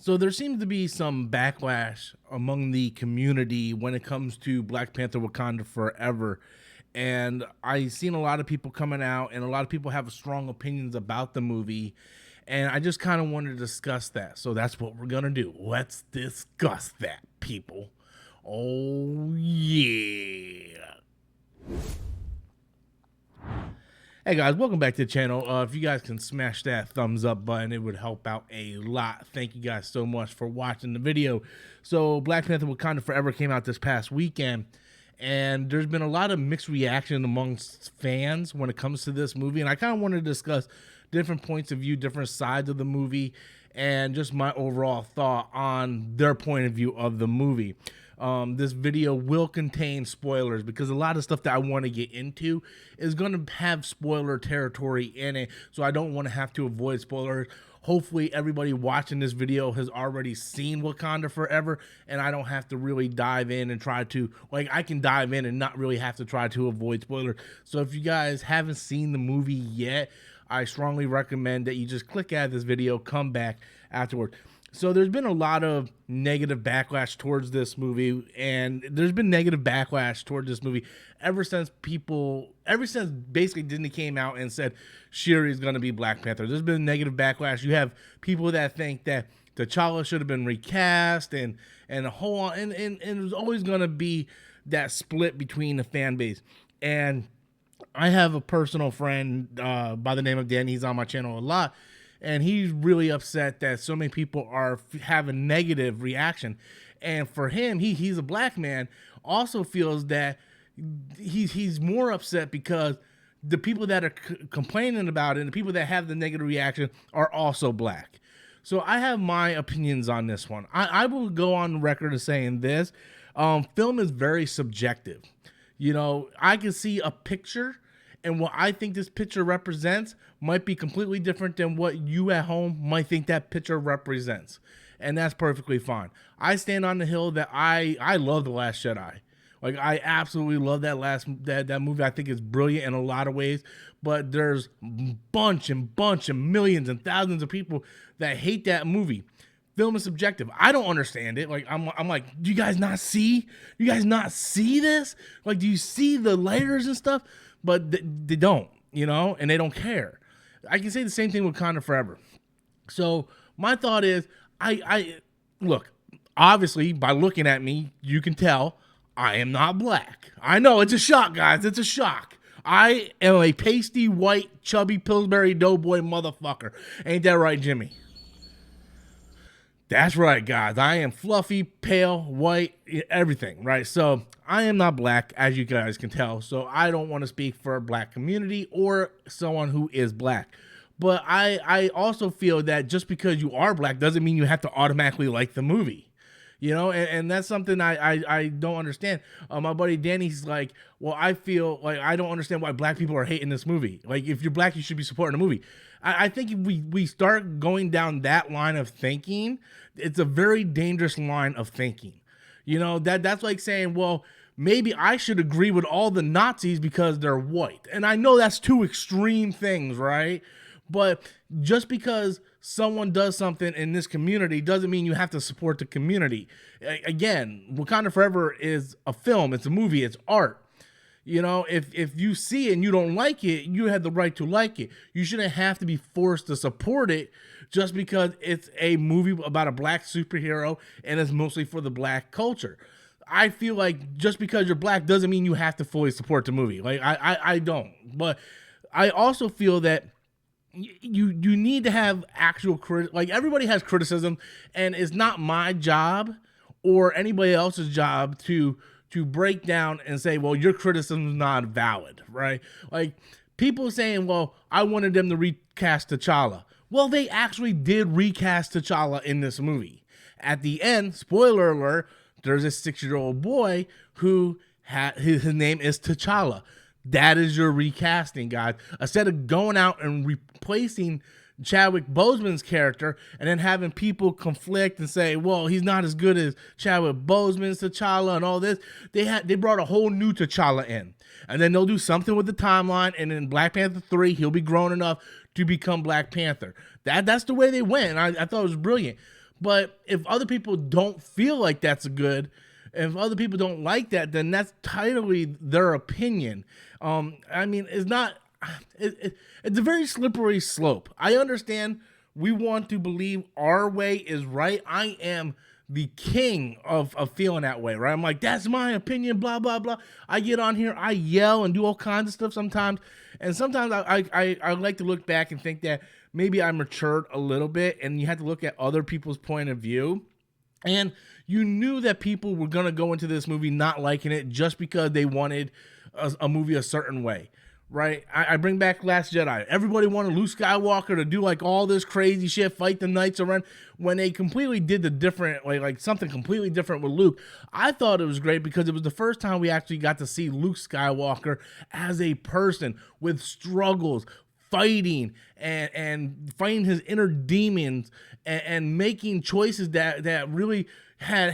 So there seems to be some backlash among the community when it comes to Black Panther Wakanda Forever. And I've seen a lot of people coming out, and a lot of people have strong opinions about the movie. And I just kind of wanted to discuss that. So that's what we're going to do. Let's discuss that, people. Oh, yeah. Hey guys, welcome back to the channel. If you guys can smash that thumbs up button, it would help out a lot. Thank you guys so much for watching the video. So Black Panther Wakanda Forever came out this past weekend, and there's been a lot of mixed reaction amongst fans when it comes to this movie, and I kind of wanted to discuss different points of view, different sides of the movie, and just my overall thought on their point of view of the movie. This video will contain spoilers because a lot of stuff that I want to get into is going to have spoiler territory in it, so I don't want to have to avoid spoilers. Hopefully everybody watching this video has already seen Wakanda Forever, and I don't have to really dive in and try to, like, I can dive in and not really have to try to avoid spoilers. So if you guys haven't seen the movie yet, I strongly recommend that you just click out of this video, come back afterward. So there's been a lot of negative backlash towards this movie, and there's been negative backlash towards this movie ever since basically Disney came out and said Shuri is going to be Black Panther. There's been negative backlash. You have people that think that T'Challa should have been recast, and a whole and there's always going to be that split between the fan base. And I have a personal friend by the name of Dan. He's on my channel a lot. And he's really upset that so many people are having negative reaction. And for him, he's a black man, also feels that he's more upset because the people that are complaining about it and the people that have the negative reaction are also black. So I have my opinions on this one. I will go on record as saying this. Film is very subjective. You know, I can see a picture, and what I think this picture represents might be completely different than what you at home might think that picture represents. And that's perfectly fine. I stand on the hill that I love The Last Jedi. Like, I absolutely love that movie. I think it's brilliant in a lot of ways. But there's bunch and millions and thousands of people that hate that movie. Film is subjective. I don't understand it. Like, I'm like, do you guys not see? You guys not see this? Like, do you see the layers and stuff? But they don't, you know, and they don't care. I can say the same thing with Wakanda Forever. So my thought is, I look, obviously by looking at me, you can tell I am not black. I know, it's a shock, guys. It's a shock. I am a pasty, white, chubby Pillsbury Doughboy motherfucker. Ain't that right, Jimmy? That's right, guys. I am fluffy, pale, white, everything, right? So I am not black, as you guys can tell. So I don't want to speak for a black community or someone who is black. But I also feel that just because you are black doesn't mean you have to automatically like the movie. You know, and that's something I don't understand. My buddy Danny's like, well, I feel like I don't understand why black people are hating this movie. Like, if you're black, you should be supporting the movie. I think if we start going down that line of thinking, it's a very dangerous line of thinking. You know, that's like saying, well, maybe I should agree with all the Nazis because they're white. And I know that's two extreme things, right? But just because someone does something in this community doesn't mean you have to support the community. Again, Wakanda Forever is a film, it's a movie, it's art. You know, if you see it and you don't like it, you have the right to like it. You shouldn't have to be forced to support it just because it's a movie about a black superhero and it's mostly for the black culture. I feel like just because you're black doesn't mean you have to fully support the movie. Like, I don't. But I also feel that you need to have actual like, everybody has criticism, and it's not my job or anybody else's job to break down and say, well, your criticism is not valid, right? Like, people saying, well, I wanted them to recast T'Challa. Well, they actually did recast T'Challa in this movie. At the end, spoiler alert, there's a 6-year-old boy who his name is T'Challa. That is your recasting, guys. Instead of going out and replacing Chadwick Boseman's character and then having people conflict and say, well, he's not as good as Chadwick Boseman's T'Challa and all this, they brought a whole new T'Challa in. And then they'll do something with the timeline, and in Black Panther 3, he'll be grown enough to become Black Panther. That's the way they went, and I thought it was brilliant. But if other people don't feel like that's good, if other people don't like that, then that's totally their opinion. I mean, it's not. It's a very slippery slope. I understand we want to believe our way is right. I am the king of feeling that way, right? I'm like, that's my opinion, blah, blah, blah. I get on here, I yell and do all kinds of stuff sometimes. And sometimes I like to look back and think that maybe I matured a little bit, and you have to look at other people's point of view. And you knew that people were going to go into this movie not liking it just because they wanted a movie a certain way. Right, I bring back Last Jedi. Everybody wanted Luke Skywalker to do like all this crazy shit, fight the knights around. When they completely did the different, like something completely different with Luke, I thought it was great because it was the first time we actually got to see Luke Skywalker as a person with struggles, fighting and fighting his inner demons and making choices that really had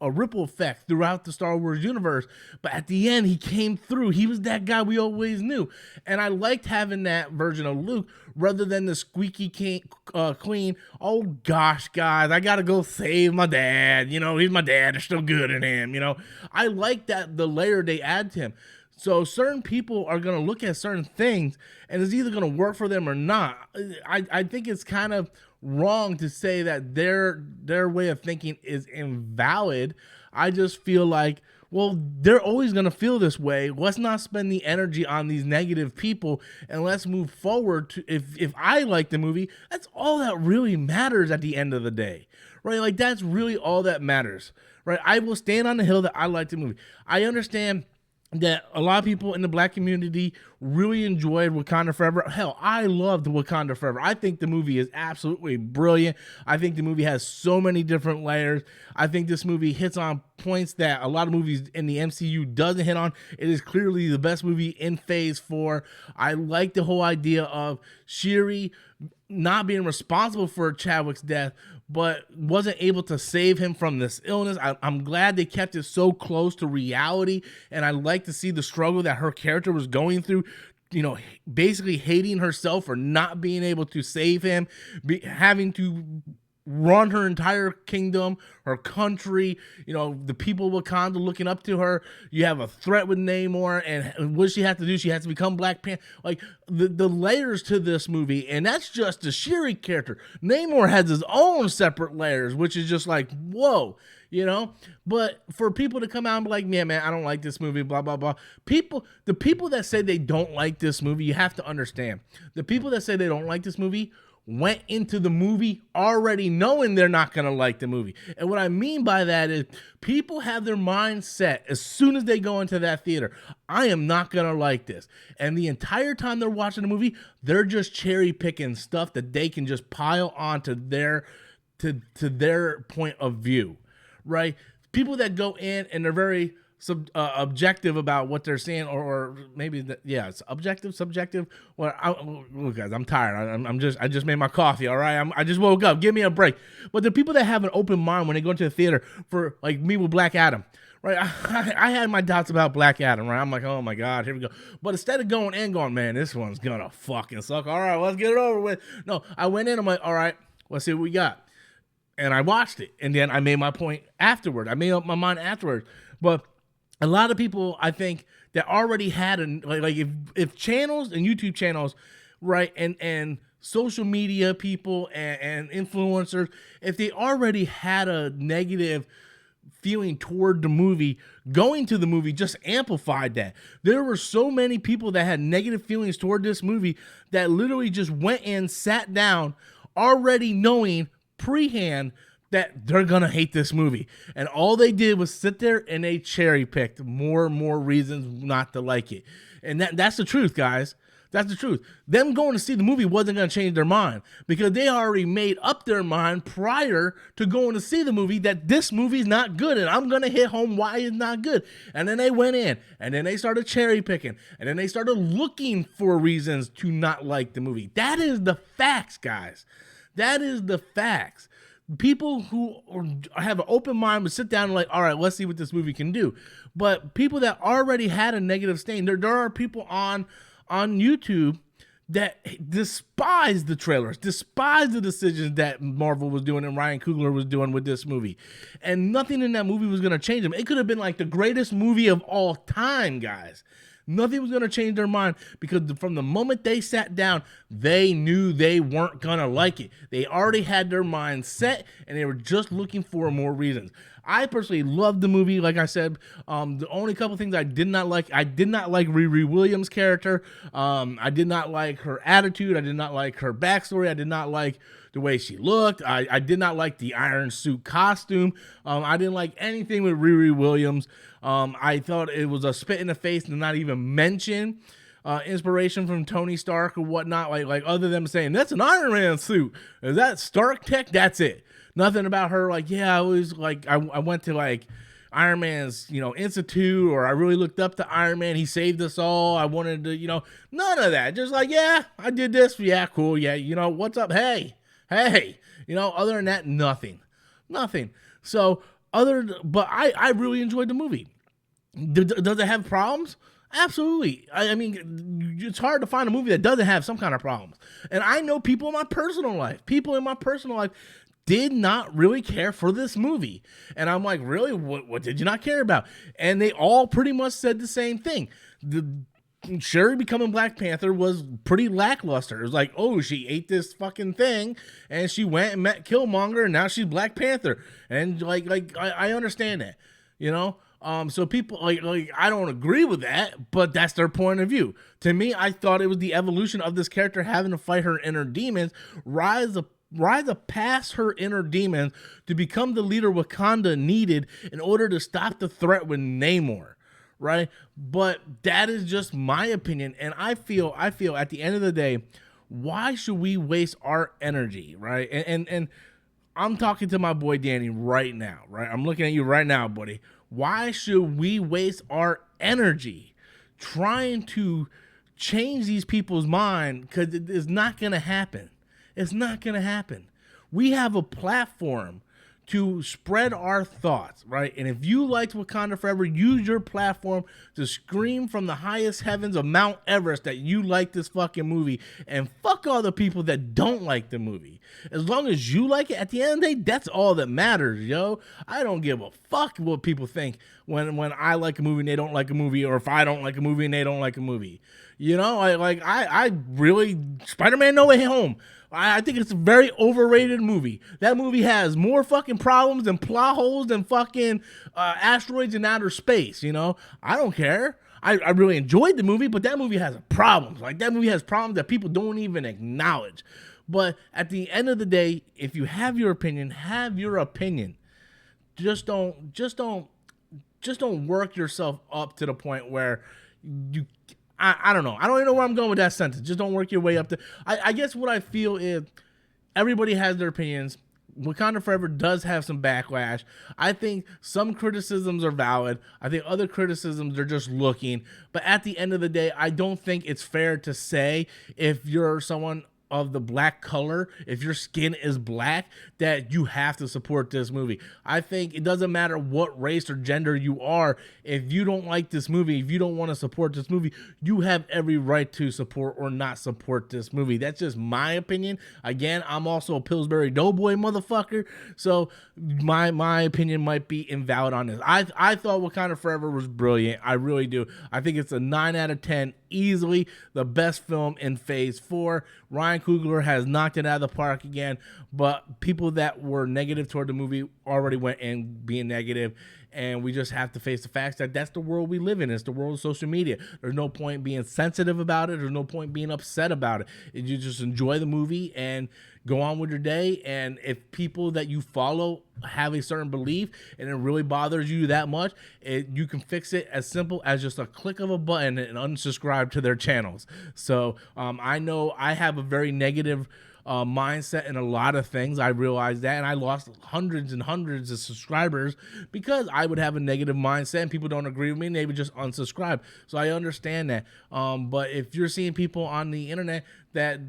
a ripple effect throughout the Star Wars universe. But at the end, he came through. He was that guy we always knew. And I liked having that version of Luke rather than the squeaky clean, oh gosh, guys, I gotta go save my dad. You know, he's my dad. There's still good in him. You know, I like that the layer they add to him. So certain people are going to look at certain things and it's either going to work for them or not. I think it's kind of wrong to say that their way of thinking is invalid. I just feel like, well, they're always going to feel this way. Let's not spend the energy on these negative people and let's move forward to if I like the movie, that's all that really matters at the end of the day. Right? Like that's really all that matters. Right? I will stand on the hill that I like the movie. I understand that a lot of people in the black community really enjoyed Wakanda Forever. Hell, I loved Wakanda Forever. I think the movie is absolutely brilliant. I think the movie has so many different layers. I think this movie hits on points that a lot of movies in the MCU doesn't hit on. It is clearly the best movie in Phase 4. I like the whole idea of Shuri not being responsible for Chadwick's death, but wasn't able to save him from this illness. I'm glad they kept it so close to reality, and I like to see the struggle that her character was going through, you know, basically hating herself for not being able to save him, having to run her entire kingdom, her country, you know, the people of Wakanda looking up to her. You have a threat with Namor, and what she has to do, she has to become Black Panther. Like, the layers to this movie, and that's just the Shuri character. Namor has his own separate layers, which is just like, whoa, you know? But for people to come out and be like, yeah, man, I don't like this movie, blah, blah, blah. The people that say they don't like this movie, you have to understand. The people that say they don't like this movie went into the movie already knowing they're not going to like the movie. And what I mean by that is people have their mind set as soon as they go into that theater. I am not going to like this. And the entire time they're watching the movie, they're just cherry picking stuff that they can just pile onto their to their point of view, right? People that go in and they're very objective about what they're saying, or maybe it's objective, subjective. Well, look, guys, I'm tired. I just made my coffee. All right, I just woke up. Give me a break. But the people that have an open mind when they go into the theater, for like me with Black Adam, right? I had my doubts about Black Adam, right? I'm like, oh my God, here we go. But instead of going and going, man, this one's gonna fucking suck. All right, let's get it over with. No, I went in. I'm like, all right, let's see what we got. And I watched it, and then I made my point afterward. I made up my mind afterwards, but a lot of people, I think, that already had if channels and YouTube channels, right, and social media people and influencers, if they already had a negative feeling toward the movie, going to the movie just amplified that. There were so many people that had negative feelings toward this movie that literally just went in, sat down, already knowing prehand that they're gonna hate this movie, and all they did was sit there and they cherry picked more and more reasons not to like it. And that's the truth, guys. That's the truth. Them going to see the movie wasn't gonna change their mind, because they already made up their mind prior to going to see the movie that this movie's not good, and I'm gonna hit home why it's not good. And then they went in, and then they started cherry picking, and then they started looking for reasons to not like the movie. That is the facts, guys. That is the facts. People who have an open mind would sit down and like, all right, let's see what this movie can do. But people that already had a negative stain, there are people on YouTube that despised the trailers, despised the decisions that Marvel was doing and Ryan Coogler was doing with this movie. And nothing in that movie was going to change them. It could have been like the greatest movie of all time, guys. Nothing was going to change their mind because from the moment they sat down, they knew they weren't going to like it. They already had their mind set and they were just looking for more reasons. I personally loved the movie. Like I said, the only couple things I did not like Riri Williams' character. I did not like her attitude. I did not like her backstory. I did not like the way she looked. I did not like the iron suit costume. I didn't like anything with Riri Williams. I thought it was a spit in the face to not even mention inspiration from Tony Stark or whatnot. Like other than saying that's an Iron Man suit. Is that Stark tech? That's it. Nothing about her. Like, yeah, I was like, I went to like Iron Man's, institute, or I really looked up to Iron Man. He saved us all. I wanted to, none of that. Just like, yeah, I did this. Yeah, cool. Yeah, what's up? Hey. Other than that, nothing. So but I really enjoyed the movie. Does it have problems? Absolutely. I mean, it's hard to find a movie that doesn't have some kind of problems. And I know people in my personal life did not really care for this movie. And I'm like, really? What did you not care about? And they all pretty much said the same thing. Shuri becoming Black Panther was pretty lackluster. It was like, oh, she ate this fucking thing and she went and met Killmonger and now she's Black Panther. And I understand that, so people like I don't agree with that, but that's their point of view. To me, I thought it was the evolution of this character having to fight her inner demons, rise past her inner demons to become the leader Wakanda needed in order to stop the threat with Namor, right? But that is just my opinion, and I feel at the end of the day, why should we waste our energy, right? And I'm talking to my boy Danny right now, right? I'm looking at you right now, buddy. Why should we waste our energy trying to change these people's mind? Because it is not going to happen. It's not going to happen. We have a platform to spread our thoughts, right? And if you liked Wakanda Forever, use your platform to scream from the highest heavens of Mount Everest that you like this fucking movie, and fuck all the people that don't like the movie. As long as you like it, at the end of the day, that's all that matters, yo. I don't give a fuck what people think when I like a movie and they don't like a movie, or if I don't like a movie and they don't like a movie. I really, Spider-Man No Way Home, I think it's a very overrated movie. That movie has more fucking problems and plot holes than fucking asteroids in outer space, I don't care. I really enjoyed the movie, but that movie has problems. Like, that movie has problems that people don't even acknowledge. But at the end of the day, if you have your opinion, have your opinion. Just don't work yourself up to the point where you, I don't know. I don't even know where I'm going with that sentence. Just don't work your way up to. I guess what I feel is everybody has their opinions. Wakanda Forever does have some backlash. I think some criticisms are valid. I think other criticisms are just looking. But at the end of the day, I don't think it's fair to say if you're someone of the black color, if your skin is black, that you have to support this movie. I think it doesn't matter what race or gender you are. If you don't like this movie, if you don't want to support this movie, you have every right to support or not support this movie. That's just my opinion. Again, I'm also a Pillsbury Doughboy motherfucker, so my opinion might be invalid on this. I thought Wakanda Forever was brilliant. I really do. I think it's a 9 out of 10. Easily the best film in Phase 4. Ryan Coogler has knocked it out of the park again, but people that were negative toward the movie already went in being negative, and we just have to face the facts that that's the world we live in. It's the world of social media. There's no point being sensitive about it. There's no point being upset about it. You just enjoy the movie and go on with your day. And if people that you follow have a certain belief and it really bothers you that much, you can fix it as simple as just a click of a button and unsubscribe to their channels. So I know I have a very negative mindset in a lot of things. I realized that, and I lost hundreds and hundreds of subscribers because I would have a negative mindset and people don't agree with me and they would just unsubscribe. So I understand that. But if you're seeing people on the internet that,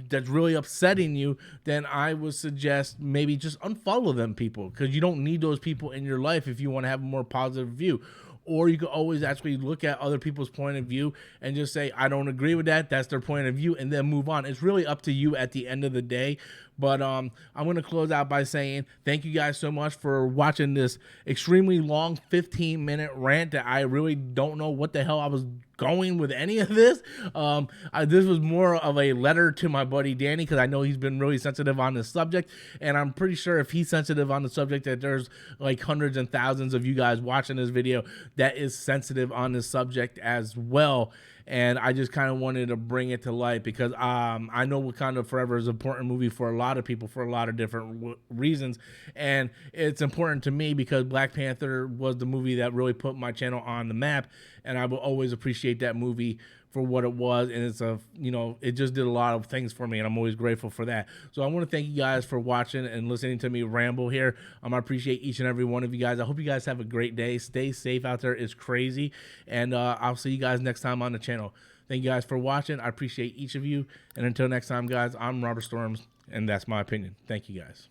that's really upsetting you, then I would suggest maybe just unfollow them people, because you don't need those people in your life if you want to have a more positive view. or you can always actually look at other people's point of view and just say, I don't agree with that. That's their point of view, and then move on. It's really up to you at the end of the day. But I'm going to close out by saying thank you guys so much for watching this extremely long 15-minute rant that I really don't know what the hell I was going with any of this. This was more of a letter to my buddy Danny, because I know he's been really sensitive on this subject, and I'm pretty sure if he's sensitive on the subject, that there's like hundreds and thousands of you guys watching this video that is sensitive on this subject as well. And I just kind of wanted to bring it to light, because I know Wakanda Forever is an important movie for a lot of people for a lot of different reasons. And it's important to me because Black Panther was the movie that really put my channel on the map. And I will always appreciate that movie for what it was. And it's it just did a lot of things for me, and I'm always grateful for that. So I want to thank you guys for watching and listening to me ramble here. I appreciate each and every one of you guys. I hope you guys have a great day. Stay safe out there. It's crazy. And I'll see you guys next time on the channel. Thank you guys for watching. I appreciate each of you. And until next time, guys, I'm Robert Storms, and that's my opinion. Thank you guys.